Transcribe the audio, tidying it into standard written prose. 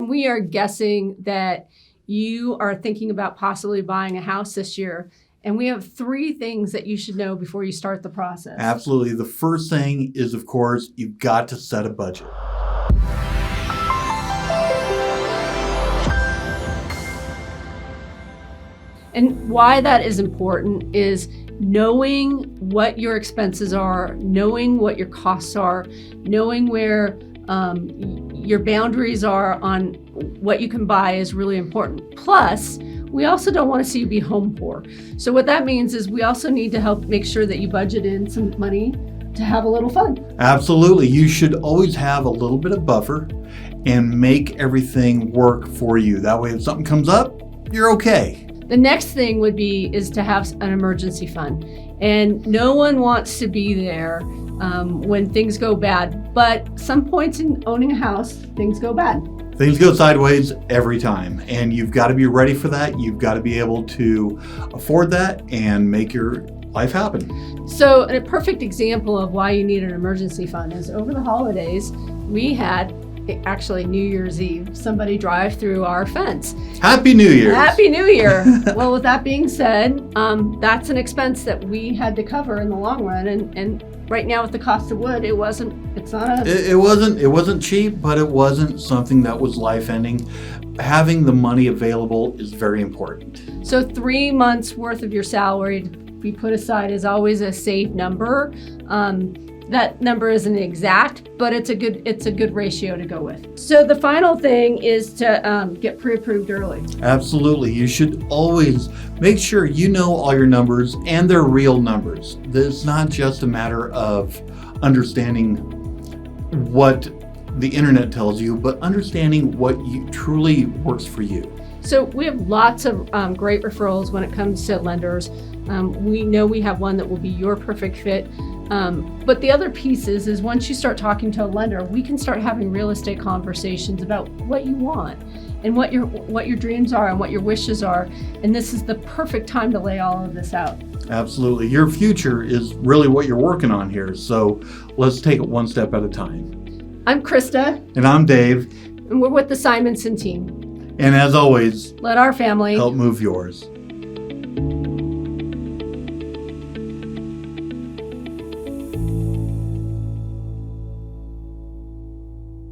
we are guessing that you are thinking about possibly buying a house this year, and we have 3 things that you should know before you start the process. Absolutely. The first thing is, of course, you've got to set a budget. And why that is important is knowing what your expenses are, knowing what your costs are, knowing where your boundaries are on what you can buy is really important. Plus, we also don't want to see you be home poor. So what that means is we also need to help make sure that you budget in some money to have a little fun. Absolutely. You should always have a little bit of buffer and make everything work for you. That way, if something comes up, you're okay. The next thing is to have an emergency fund. And no one wants to be there when things go bad. But some points in owning a house, things go bad. Things go sideways every time, and you've got to be ready for that. You've got to be able to afford that and make your life happen. So a perfect example of why you need an emergency fund is over the holidays, we had actually New Year's Eve, somebody drive through our fence. Happy New Year. Happy New Year. Well, with that being said, that's an expense that we had to cover in the long run. And right now with the cost of wood, it wasn't cheap, but it wasn't something that was life ending. Having the money available is very important. So 3 months worth of your salary to be put aside is always a safe number. That number isn't exact, but it's a good ratio to go with. So the final thing is to get pre-approved early. Absolutely. You should always make sure you know all your numbers and they're real numbers. It's not just a matter of understanding what the internet tells you, but understanding what truly works for you. So we have lots of great referrals when it comes to lenders. We know we have one that will be your perfect fit. But the other piece is once you start talking to a lender, we can start having real estate conversations about what you want and what your dreams are and what your wishes are. And this is the perfect time to lay all of this out. Absolutely. Your future is really what you're working on here. So let's take it one step at a time. I'm Krista. And I'm Dave. And we're with the Simonson Team. And as always, let our family help move yours.